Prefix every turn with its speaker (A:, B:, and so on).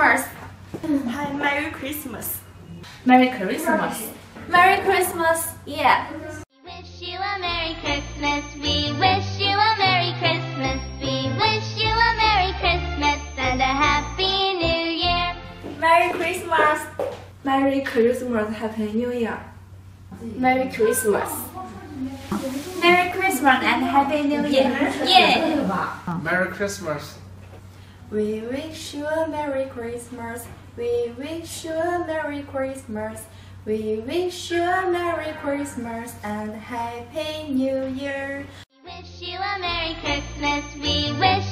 A: Christmas.
B: Hi, Merry Christmas.
A: Merry Christmas.
C: Merry Christmas.
A: Yeah.
D: We wish you a Merry Christmas. We wish you a Merry Christmas. We wish you a Merry Christmas and a Happy New Year.
B: Merry Christmas.
C: Merry Christmas. Happy New Year.
A: Merry Christmas.
C: Merry Christmas and Happy New Year.
A: Yeah.
E: Merry Christmas.
B: We wish you a Merry Christmas. We wish you a Merry Christmas. We wish you a Merry Christmas and Happy New Year.
D: We wish you a Merry Christmas. We wish